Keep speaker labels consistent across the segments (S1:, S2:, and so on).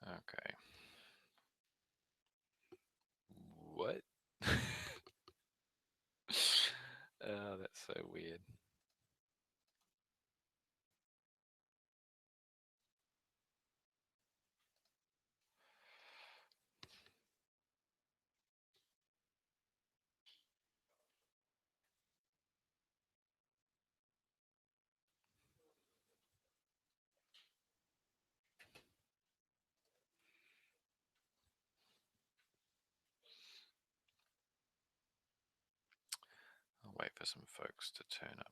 S1: Okay. What? Oh, that's so weird. I'll wait for some folks to turn up.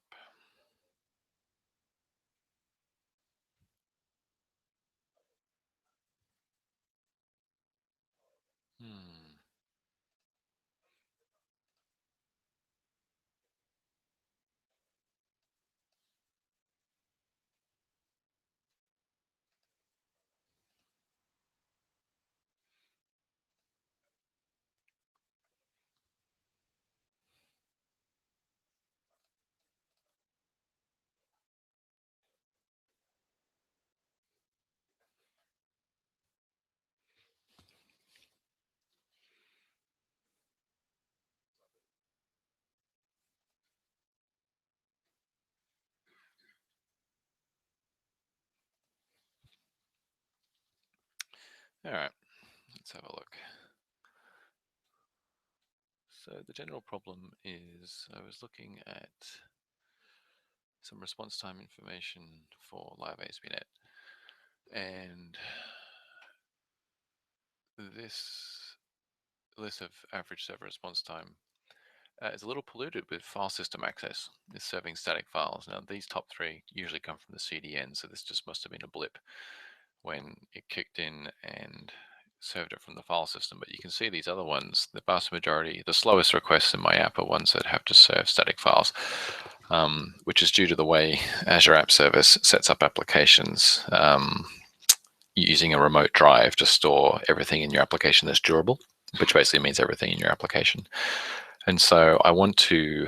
S1: Hmm. All right, let's have a look. So the general problem is I was looking at some response time information for Live ASP.NET, and this list of average server response time is a little polluted with file system access. It's serving static files. Now these top three usually come from the CDN, so this just must have been a blip when it kicked in and served it from the file system. But you can see these other ones, the vast majority, the slowest requests in my app are ones that have to serve static files, which is due to the way Azure App Service sets up applications using a remote drive to store everything in your application that's durable, which basically means everything in your application. And so I want to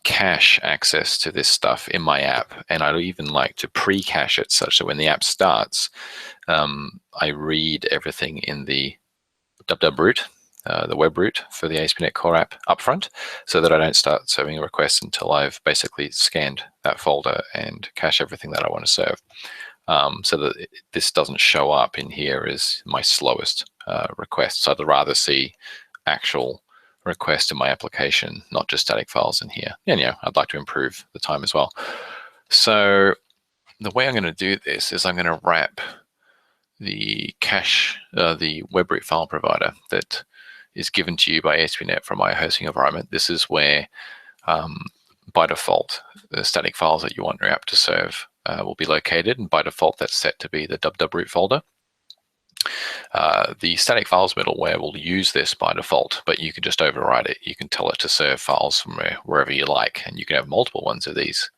S1: cache access to this stuff in my app, and I'd even like to pre-cache it such that when the app starts, I read everything in the www root, the web root for the ASP.NET Core app upfront, so that I don't start serving a request until I've basically scanned that folder and cache everything that I want to serve, so that this doesn't show up in here as my slowest request. So I'd rather see actual request in my application, not just static files in here. And I'd like to improve the time as well. So the way I'm going to do this is I'm going to wrap the cache, the web root file provider that is given to you by ASP.NET from my hosting environment. This is where, by default, the static files that you want your app to serve will be located, and by default, that's set to be the www root folder. The static files middleware will use this by default, but you can just override it. You can tell it to serve files from wherever you like, and you can have multiple ones of these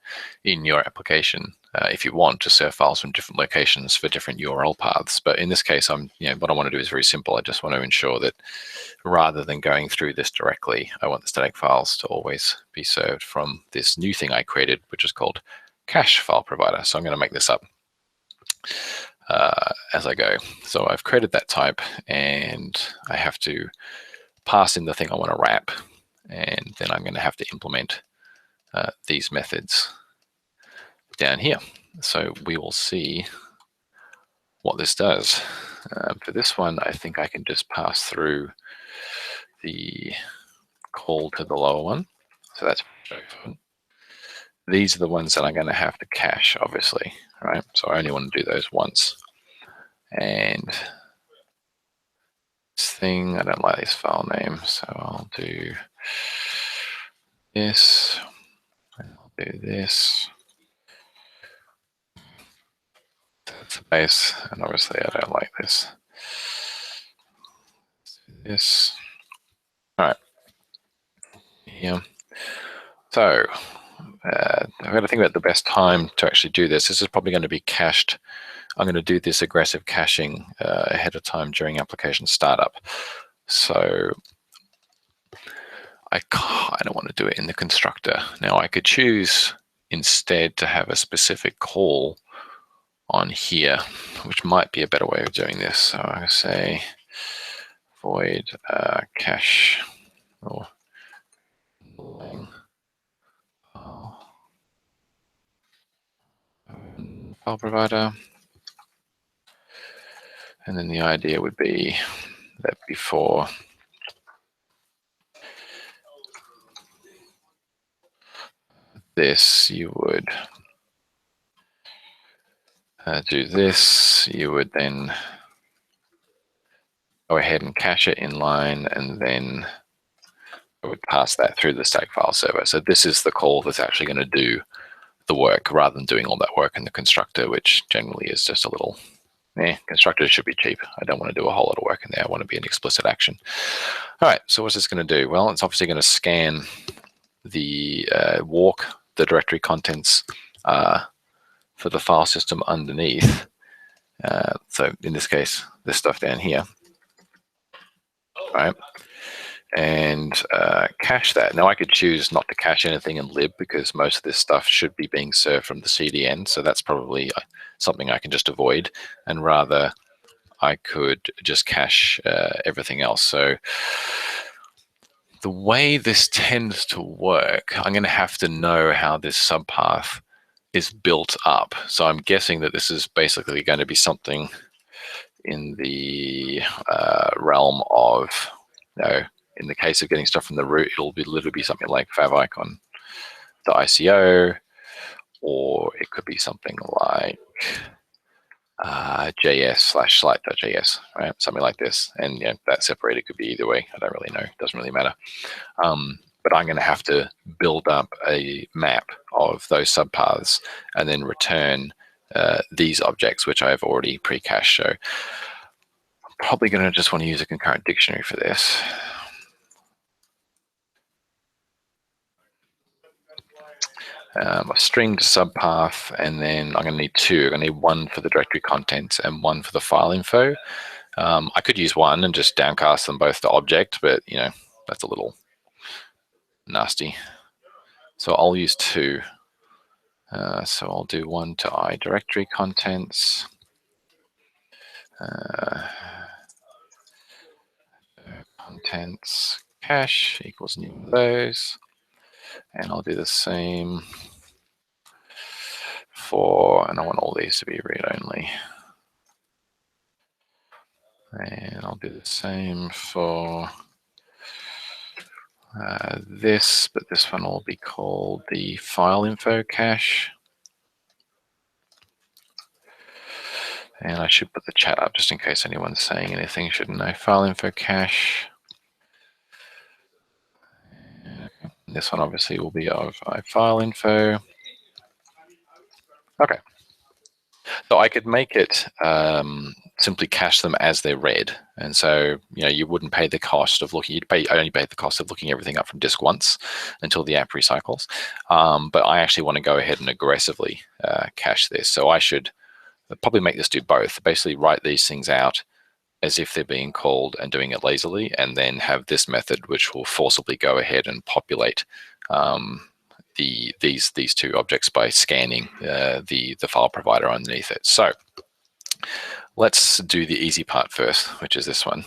S1: in your application if you want to serve files from different locations for different URL paths. But in this case, what I want to do is very simple. I just want to ensure that rather than going through this directly, I want the static files to always be served from this new thing I created, which is called Cache File Provider. So I'm going to make this up as I go. So I've created that type, and I have to pass in the thing I want to wrap, and then I'm going to have to implement these methods down here. So we will see what this does. For this one, I think I can just pass through the call to the lower one. So that's these are the ones that I'm going to have to cache, obviously, right? So I only want to do those once. And this thing, I don't like this file name, so I'll do this. I'll do this. That's the base, and obviously I don't like this. This. All right. Yeah. So I've got to think about the best time to actually do this. This is probably going to be cached. I'm going to do this aggressive caching ahead of time during application startup. So I kind of want to do it in the constructor. Now I could choose instead to have a specific call on here, which might be a better way of doing this. So I say void cache or file provider. And then the idea would be that before this, you would do this. You would then go ahead and cache it in line, and then I would pass that through the static file server. So this is the call that's actually going to do the work rather than doing all that work in the constructor, which generally is just a little, constructors should be cheap. I don't want to do a whole lot of work in there. I want to be an explicit action. All right, so what's this going to do? Well, it's obviously going to scan the walk, the directory contents for the file system underneath. So in this case, this stuff down here, right? And cache that. Now I could choose not to cache anything in lib because most of this stuff should be being served from the CDN. So that's probably something I can just avoid, and rather I could just cache everything else. So the way this tends to work, I'm going to have to know how this subpath is built up. So I'm guessing that this is basically going to be something in the realm of, in the case of getting stuff from the root, it'll be literally be something like favicon.ico, or it could be something like js/slight.js, right? Something like this. And yeah, that separated could be either way. I don't really know. It doesn't really matter. But I'm going to have to build up a map of those subpaths and then return these objects, which I've already pre-cached. So I'm probably going to just want to use a concurrent dictionary for this. A string to subpath, and then I'm going to need two. I'm going to need one for the directory contents and one for the file info. I could use one and just downcast them both to object, but that's a little nasty. So I'll use two. So I'll do one to I directory contents. Contents cache equals new of those. And I'll do the same for, and I want all these to be read only. And I'll do the same for this, but this one will be called the file info cache. And I should put the chat up just in case anyone's saying anything, shouldn't I? File info cache. This one obviously will be of file info. Okay. So I could make it simply cache them as they're read. And so, you wouldn't pay the cost of looking, only pay the cost of looking everything up from disk once until the app recycles. But I actually want to go ahead and aggressively cache this. So I should probably make this do both. Basically write these things out as if they're being called and doing it lazily, and then have this method which will forcibly go ahead and populate these two objects by scanning the file provider underneath it. So let's do the easy part first, which is this one.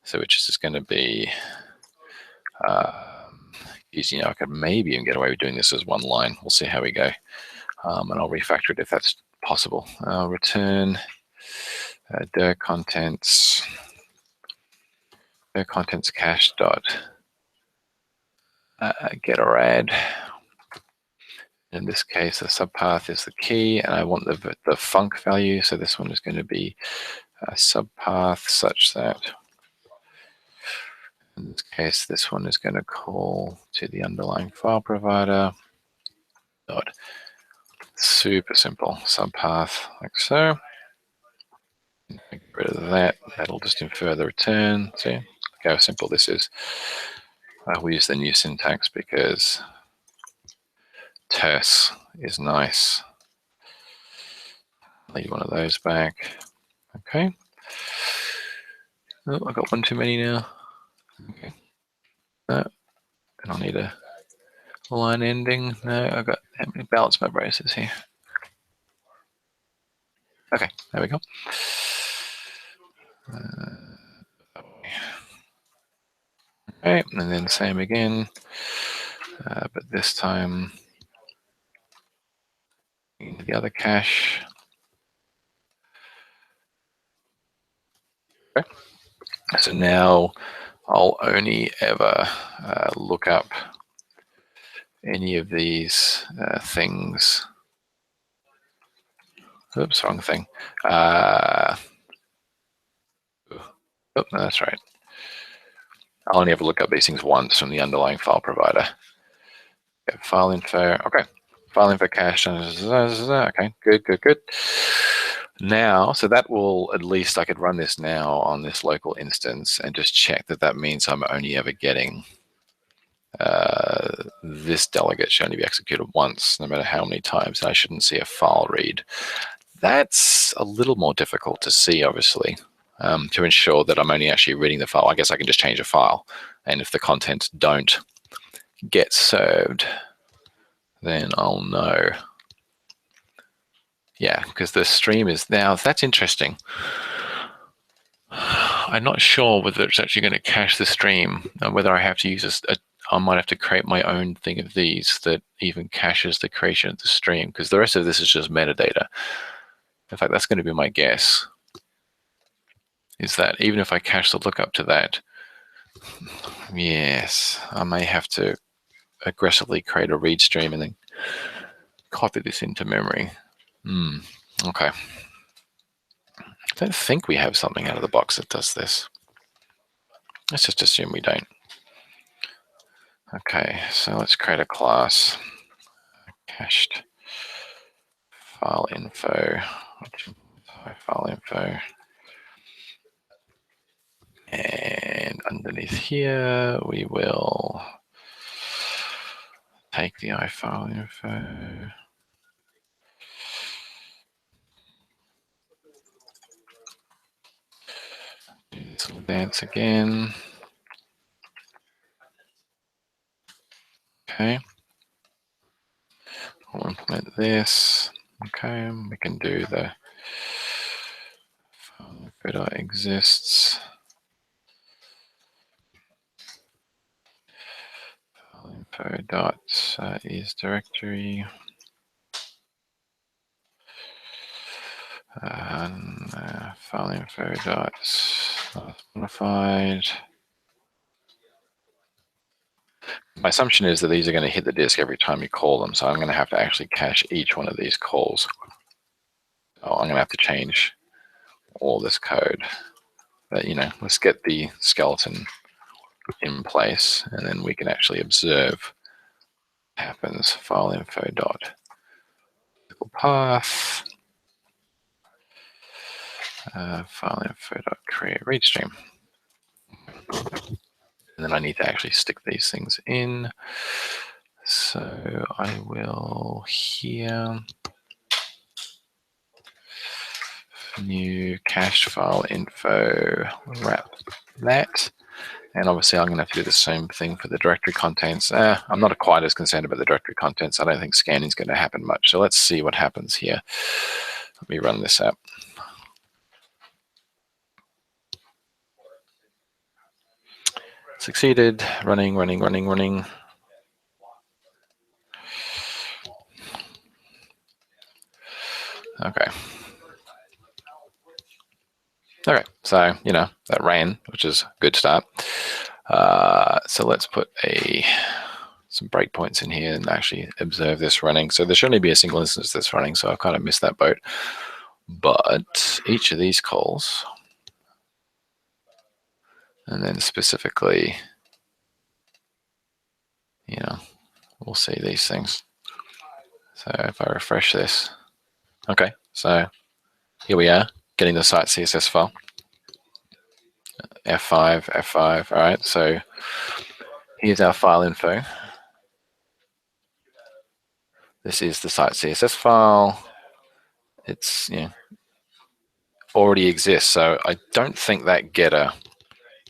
S1: So which is just going to be easy. I could maybe even get away with doing this as one line. We'll see how we go. And I'll refactor it if that's possible. I'll return dir contents cache dot get or add. In this case, the subpath is the key, and I want the func value. So this one is going to be a subpath such that, in this case, this one is going to call to the underlying file provider. Super simple subpath like so. Get rid of that. That'll just infer the return. See, look how simple this is. We use the new syntax because terse is nice. Leave one of those back. Okay. Oh, I got one too many now. Okay. No, and I'll need a line ending. No, I got how many balance my braces here? Okay, there we go. Okay, and then same again, but this time into the other cache. Okay. So now I'll only ever look up any of these things. Oops, wrong thing. Oh, no, that's right. I'll only ever look up these things once from the underlying file provider. Okay, file info. Okay, file info cache. Okay, good. Now, so that will, at least I could run this now on this local instance and just check that that means I'm only ever getting this delegate should only be executed once, no matter how many times. I shouldn't see a file read. That's a little more difficult to see, obviously, to ensure that I'm only actually reading the file. I guess I can just change a file. And if the contents don't get served, then I'll know. Yeah, because the stream is now, that's interesting. I'm not sure whether it's actually going to cache the stream, whether I have to use I might have to create my own thing of these that even caches the creation of the stream, because the rest of this is just metadata. In fact, that's going to be my guess, is that even if I cache the lookup to that, yes, I may have to aggressively create a read stream and then copy this into memory. Okay. I don't think we have something out of the box that does this. Let's just assume we don't. Okay, so let's create a class. Cached file info. File info. And underneath here, we will take the iFile info. Do this little dance again. Okay. We'll implement this. Okay, we can do the file info exists. File info dot is directory. File info dot modified. My assumption is that these are going to hit the disk every time you call them, so I'm going to have to actually cache each one of these calls. Oh, I'm going to have to change all this code. But, let's get the skeleton in place, and then we can actually observe what happens. File info dot path. File info dot create read stream. And then I need to actually stick these things in. So I will here new cached file info, wrap that. And obviously I'm going to have to do the same thing for the directory contents. I'm not quite as concerned about the directory contents. I don't think scanning is going to happen much. So let's see what happens here. Let me run this app. Succeeded. Running. Okay. Okay, so, that ran, which is a good start. So let's put some breakpoints in here and actually observe this running. So there should only be a single instance that's running, so I kind of missed that boat. But each of these calls, and then specifically, we'll see these things. So if I refresh this, okay, so here we are, getting the site CSS file. F5, all right, so here's our file info. This is the site CSS file. It's, already exists, so I don't think that getter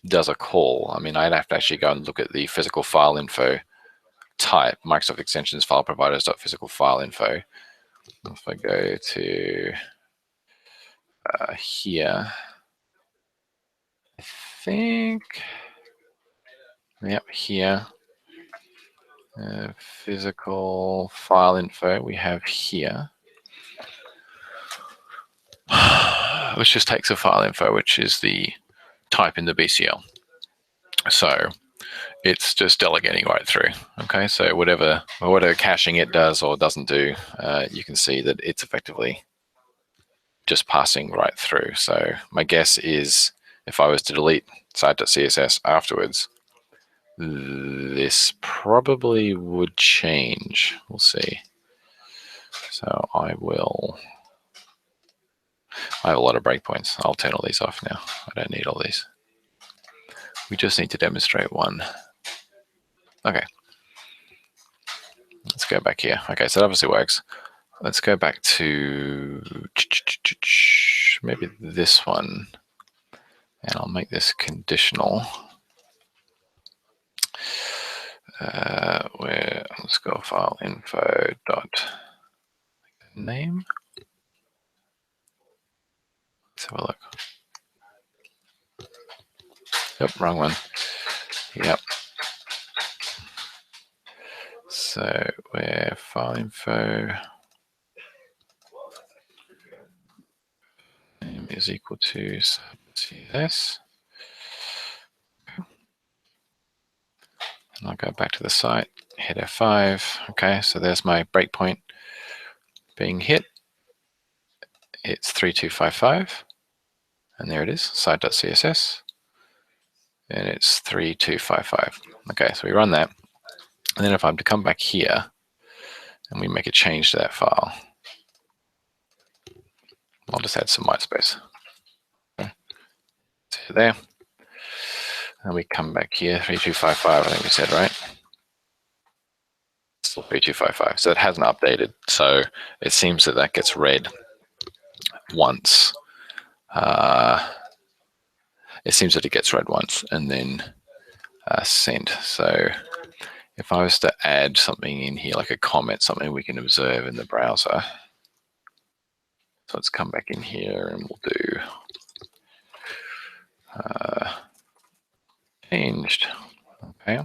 S1: does a call. I mean, I'd have to actually go and look at the physical file info type, Microsoft Extensions file providers.physicalfile info. If I go to here. I think, yep, here. Physical file info we have here, which just takes a file info, which is the type in the BCL. So it's just delegating right through. Okay, so whatever caching it does or doesn't do, you can see that it's effectively just passing right through. So my guess is if I was to delete site.css afterwards, this probably would change. We'll see. So I have a lot of breakpoints. I'll turn all these off now. I don't need all these. We just need to demonstrate one. Okay. Let's go back here. Okay, so that obviously works. Let's go back to maybe this one. And I'll make this conditional. Where let's go file info dot name. Let's have a look. Yep, wrong one. Yep. So where file info name is equal to CSS. And I'll go back to the site, hit F5. Okay, so there's my breakpoint being hit. It's 3255. And there it is, site.css. And it's 3255. Okay, so we run that. And then if I'm to come back here and we make a change to that file, I'll just add some white space. Okay. So there. And we come back here, 3255, I think we said, right? Still 3255. So it hasn't updated. So it seems that that gets read once. It seems that it gets read once and then sent. So if I was to add something in here, like a comment, something we can observe in the browser. So let's come back in here and we'll do changed. Okay.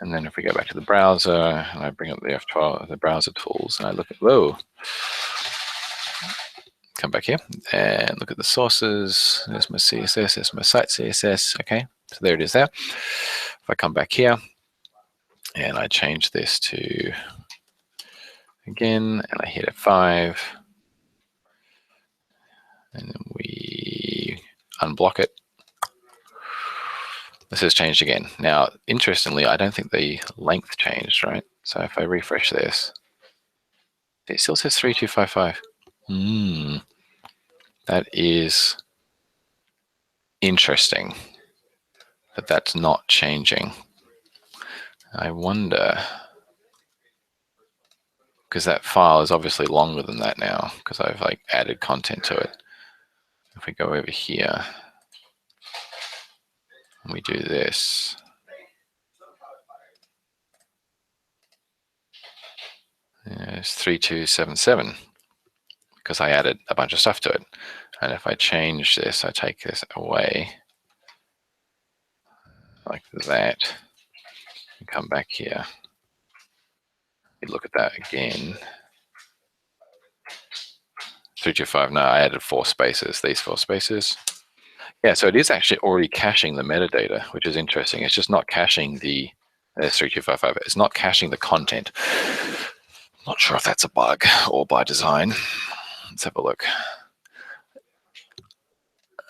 S1: And then if we go back to the browser and I bring up the F12, the browser tools, and I look at, whoa, come back here and look at the sources. There's my CSS, there's my site CSS. Okay, so there it is there. If I come back here and I change this to, again, and I hit F5, and then we unblock it. This has changed again. Now, interestingly, I don't think the length changed, right? So if I refresh this, it still says 3255. That is interesting that that's not changing. I wonder, because that file is obviously longer than that now because I've like added content to it. If we go over here and we do this, it's 3277 because I added a bunch of stuff to it. And if I change this, I take this away like that and come back here. You look at that again. 325, no, I added 4 spaces, these 4 spaces. Yeah, so it is actually already caching the metadata, which is interesting. It's just not caching the, there's 3255, it's not caching the content. Not sure if that's a bug or by design. Let's have a look.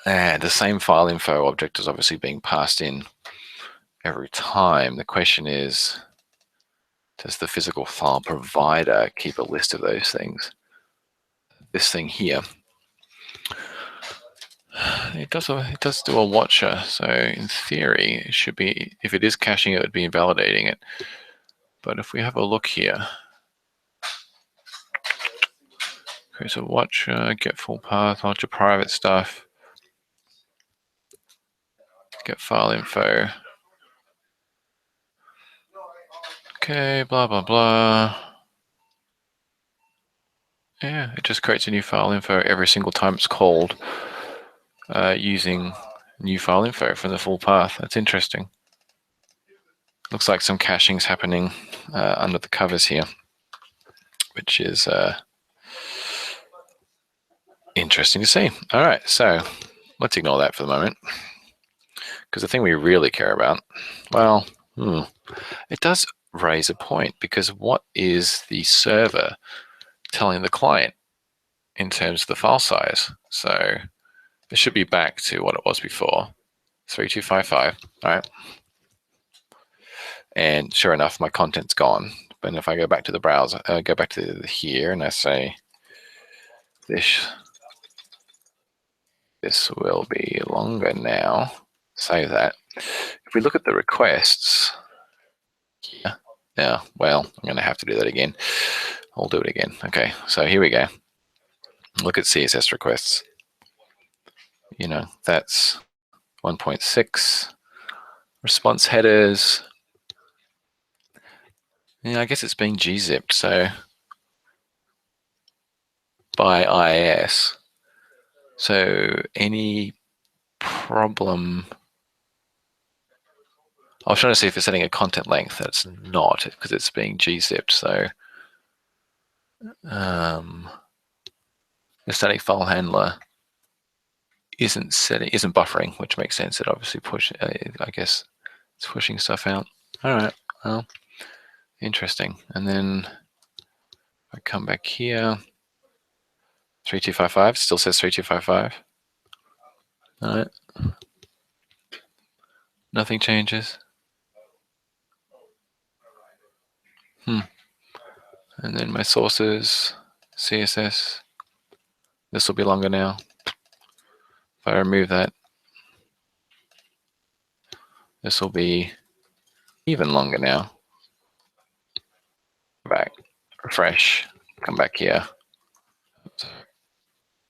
S1: And the same file info object is obviously being passed in every time. The question is, does the physical file provider keep a list of those things? This thing here, it does do a watcher. So in theory, it should be, if it is caching it, it would be invalidating it. But if we have a look here, okay, so watcher, get full path, watcher private stuff, get file info. Okay, blah, blah, blah. Yeah, it just creates a new file info every single time it's called using new file info from the full path. That's interesting. Looks like some caching's happening under the covers here, which is interesting to see. All right, so let's ignore that for the moment, because the thing we really care about, well, it does raise a point, because what is the server telling the client in terms of the file size? So it should be back to what it was before, 3255, all right? And sure enough, my content's gone. But if I go back to the browser, go back to here, and I say this will be longer now, save that. If we look at the requests, yeah, well, I'm going to have to do that again. I'll do it again. Okay, so here we go. Look at CSS requests. You know, that's 1.6. Response headers. Yeah, I guess it's being gzipped, so by IIS. So any problem? I was trying to see if it's setting a content length. That's not, because it's being gzipped. So the static file handler isn't buffering, which makes sense. It obviously I guess it's pushing stuff out. All right, well, interesting. And then I come back here, 3255 still says 3255. All right, nothing changes. And then my sources, CSS. This will be longer now. If I remove that, this will be even longer now. Back, refresh, come back here.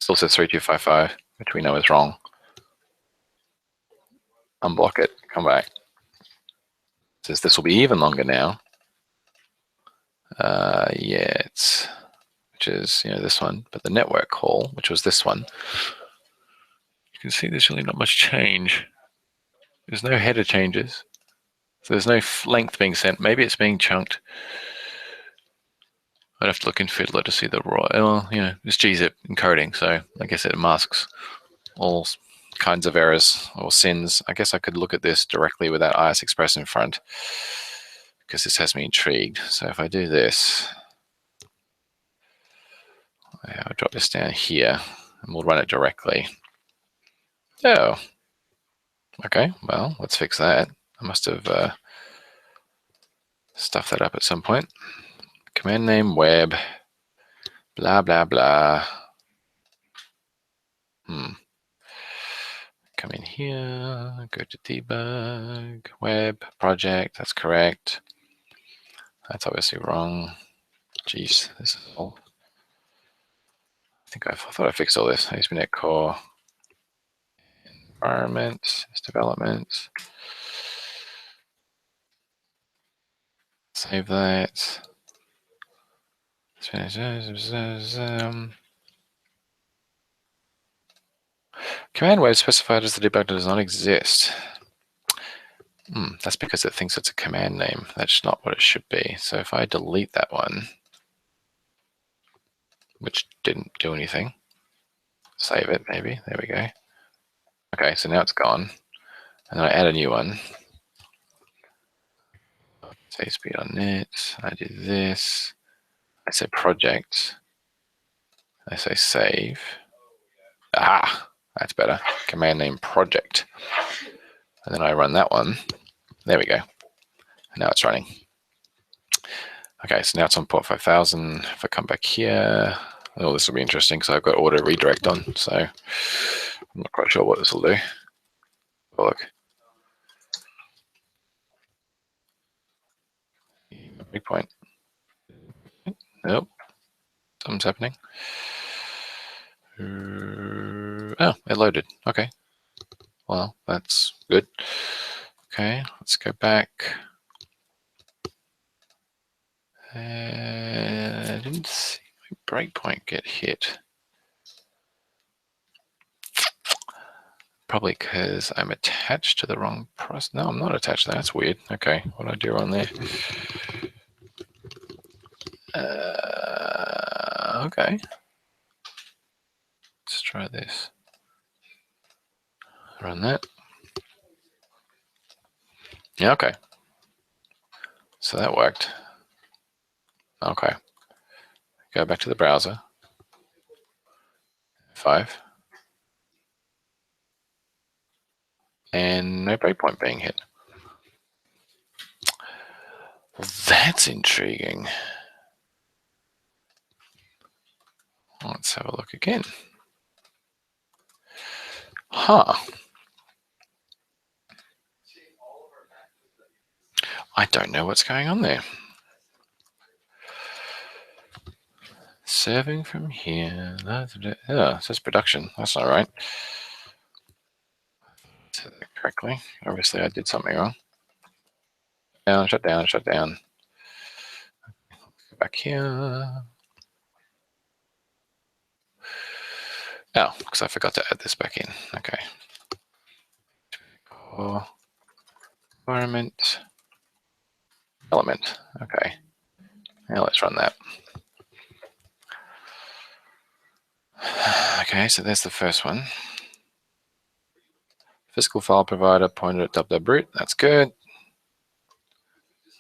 S1: Still says 3255, which we know is wrong. Unblock it, come back. It says this will be even longer now. Yeah, which is this one, but the network call, which was this one, you can see there's really not much change. There's no header changes, so there's no length being sent. Maybe it's being chunked. I'd have to look in Fiddler to see the raw. Well, it's gzip encoding, so I guess it masks all kinds of errors or sins. I guess I could look at this directly with that IIS Express in front, because this has me intrigued. So if I do this, I'll drop this down here, and we'll run it directly. Oh, okay. Well, let's fix that. I must have stuffed that up at some point. Command name web, blah, blah, blah. Come in here, go to debug, web, project, that's correct. That's obviously wrong. Geez, this is all. I thought I fixed all this. ASP.NET Core, environment, development. Save that. Command web specified as the debugger does not exist. That's because it thinks it's a command name. That's not what it should be. So if I delete that one, which didn't do anything, save it maybe. There we go. Okay, so now it's gone. And then I add a new one. Say ASP.NET. I do this. I say project. I say save. Ah, that's better. Command name project. And then I run that one. There we go. And now it's running. Okay, so now it's on port 5000. If I come back here, oh, this will be interesting because I've got auto redirect on, so I'm not quite sure what this will do. Oh, look. Breakpoint. Nope. Something's happening. Oh, it loaded. Okay. Well, that's good. Okay, let's go back. I didn't see breakpoint get hit? Probably because I'm attached to the wrong process. No, I'm not attached. That's weird. Okay, what did I do wrong there? Okay. Let's try this. Run that. Yeah, okay. So that worked. Okay. Go back to the browser. 5. And no breakpoint being hit. Well, that's intriguing. Let's have a look again. Huh. I don't know what's going on there. Serving from here. Yeah, it says production. That's not right. Correctly. Obviously, I did something wrong. Down, shut down, shut down. Go back here. Oh, because I forgot to add this back in. Okay. Environment. Element. Okay. Now let's run that. Okay, so there's the first one. Physical file provider pointed at www.root. That's good.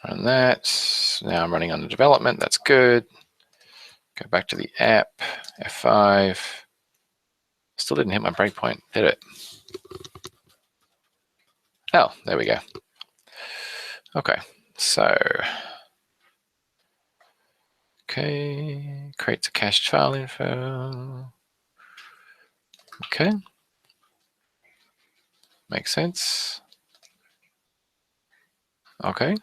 S1: Run that. Now I'm running under development. That's good. Go back to the app. F5. Still didn't hit my breakpoint, did it? Oh, there we go. Okay, so creates a cached file info. Okay, makes sense. Okay.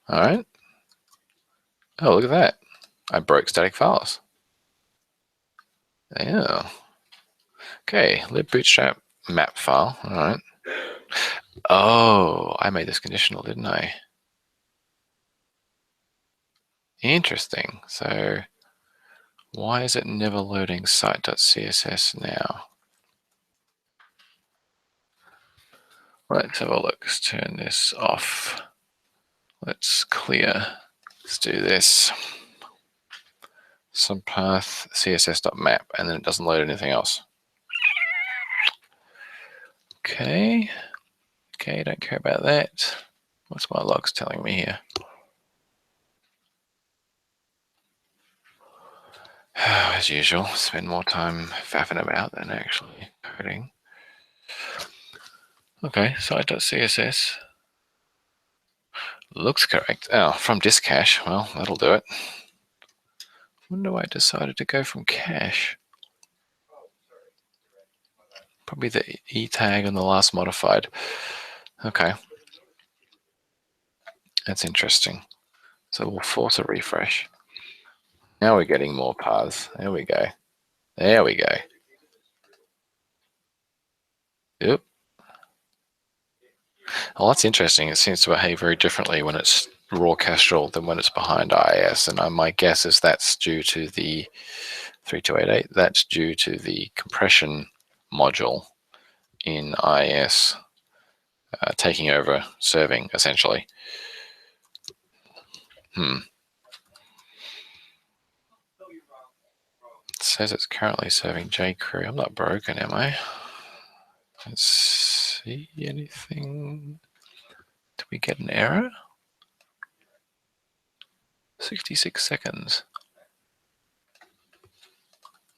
S1: All right. Oh, look at that. I broke static files. Yeah. Okay, libbootstrap map file. All right. Oh, I made this conditional, didn't I? Interesting. So why is it never loading site.css now? Let's have a look. Let's turn this off. Let's clear. Let's do this. Some path css.map, and then it doesn't load anything else. Okay. Okay, don't care about that. What's my logs telling me here? As usual, spend more time faffing about than actually coding. Okay, site.css looks correct. Oh, from disk cache. Well, that'll do it. Wonder why I decided to go from cache. Probably the E tag on the last modified. Okay. That's interesting. So we'll force a refresh. Now we're getting more paths. There we go. There we go. Yep. Well, that's interesting. It seems to behave very differently when it's raw Kestrel than when it's behind IIS. And my guess is that's due to the 3288. That's due to the compression module in IIS taking over serving, essentially. It says it's currently serving jQuery. I'm not broken, am I? Let's see anything. Did we get an error? 66 seconds.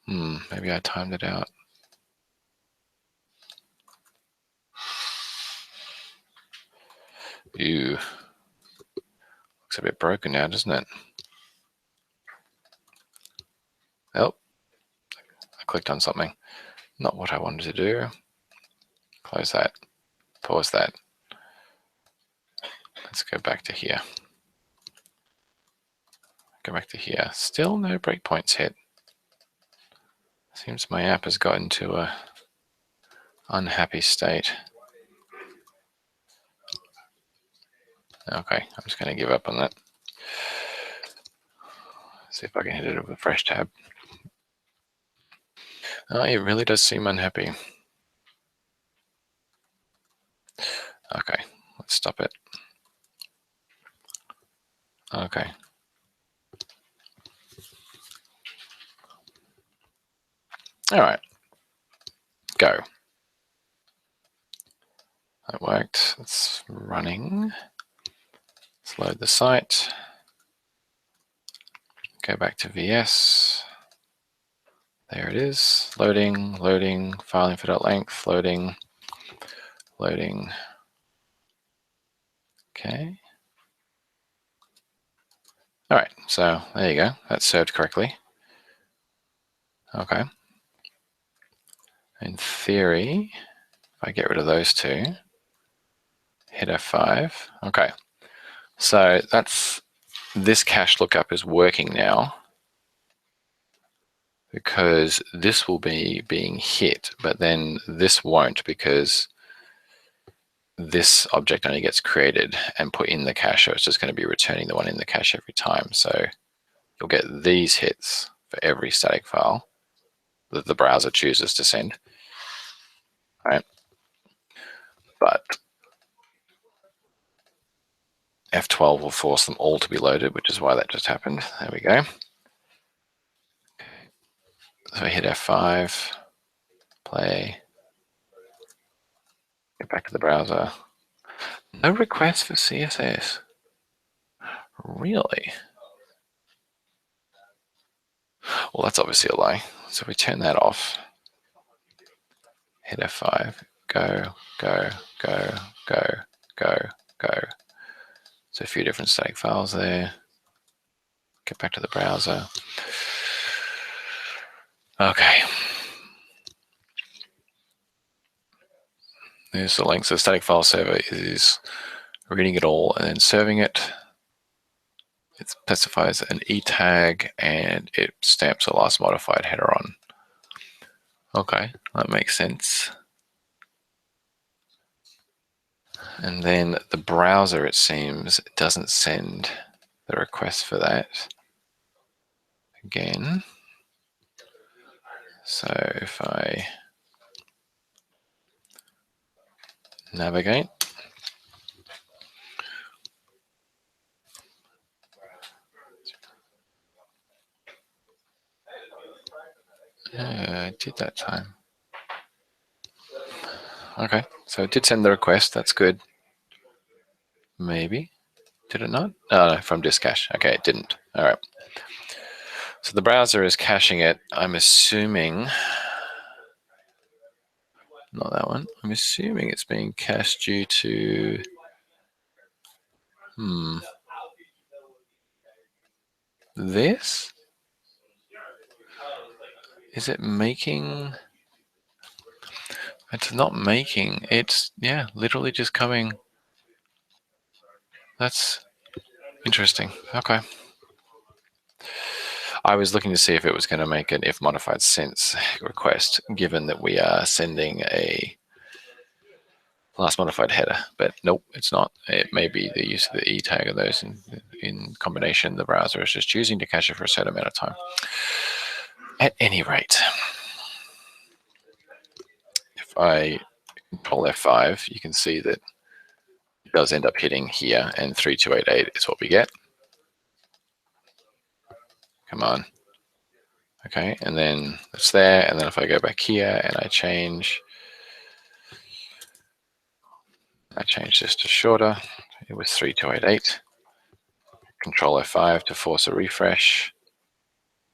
S1: Maybe I timed it out. Ew. Looks a bit broken now, doesn't it? Oh, I clicked on something. Not what I wanted to do. Close that. Pause that. Let's go back to here. Go back to here. Still no breakpoints hit. Seems my app has gotten to a unhappy state. Okay, I'm just going to give up on that. See if I can hit it with a fresh tab. Oh, it really does seem unhappy. Okay, let's stop it. Okay. All right. Go. That worked. It's running. Let's load the site. Go back to VS. There it is. Loading, loading, file info.length, loading, loading. Okay. All right, so there you go. That's served correctly. Okay. In theory, if I get rid of those two, hit F5. Okay. So that's, this cache lookup is working now because this will be being hit, but then this won't because this object only gets created and put in the cache, so it's just going to be returning the one in the cache every time. So you'll get these hits for every static file that the browser chooses to send. Right? But F12 will force them all to be loaded, which is why that just happened. There we go. So I hit F5, play, get back to the browser. No request for CSS. Really? Well, that's obviously a lie. So we turn that off. Hit F5, go, go, go, go, go, go. So a few different static files there. Get back to the browser. Okay. There's the link. So the static file server is reading it all and then serving it. It specifies an E tag and it stamps a last modified header on. Okay, that makes sense. And then the browser, it seems, doesn't send the request for that again. So if I navigate, I did that time. Okay, so it did send the request. That's good. Maybe. Did it not? Oh, no, from disk cache. Okay, it didn't. All right. So the browser is caching it. I'm assuming, not that one. I'm assuming it's being cached due to, this? Is it making? It's not making. It's, yeah, literally just coming. That's interesting. Okay. I was looking to see if it was going to make an if modified since request, given that we are sending a last modified header, but nope, it's not. It may be the use of the E tag of those in combination. The browser is just choosing to cache it for a set amount of time. At any rate, if I control F5, you can see that it does end up hitting here, and 3288 is what we get. Come on. Okay, and then it's there, and then if I go back here and I change this to shorter, it was 3288. Control F5 to force a refresh.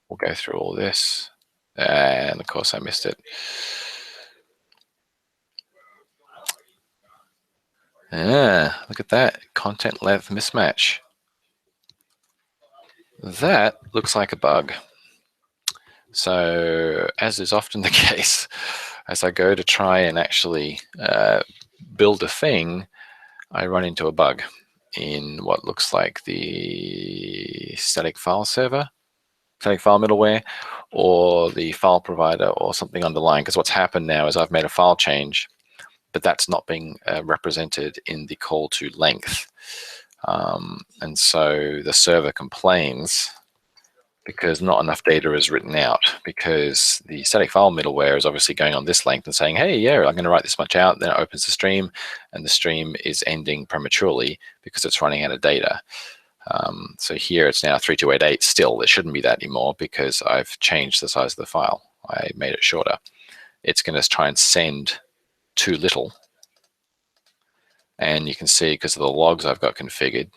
S1: We'll go through all this, and of course I missed it. Look at that, content length mismatch. That looks like a bug. So, as is often the case, as I go to try and actually build a thing, I run into a bug in what looks like the static file server, static file middleware, or the file provider, or something underlying. Because what's happened now is I've made a file change, but that's not being represented in the call to length. And so the server complains because not enough data is written out, because the static file middleware is obviously going on this length and saying, hey, yeah, I'm going to write this much out. Then it opens the stream, and the stream is ending prematurely because it's running out of data. So here it's now 3288 still. It shouldn't be that anymore because I've changed the size of the file. I made it shorter. It's going to try and send too little. And you can see, because of the logs I've got configured,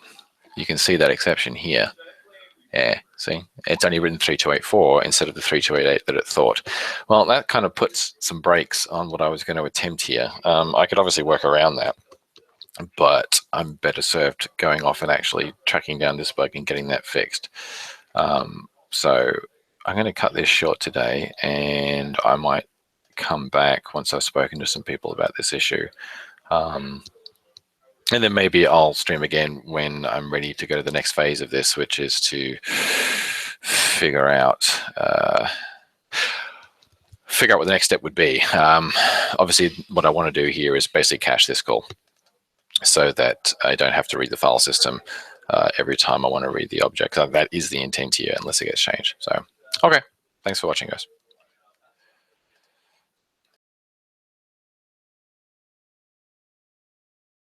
S1: you can see that exception here. Yeah, see, it's only written 3284 instead of the 3288 that it thought. Well, that kind of puts some brakes on what I was going to attempt here. I could obviously work around that, but I'm better served going off and actually tracking down this bug and getting that fixed. So I'm going to cut this short today, and I might come back once I've spoken to some people about this issue. And then maybe I'll stream again when I'm ready to go to the next phase of this, which is to figure out what the next step would be. Obviously, what I want to do here is basically cache this call so that I don't have to read the file system every time I want to read the object. So that is the intent here, unless it gets changed. So, okay, thanks for watching, guys.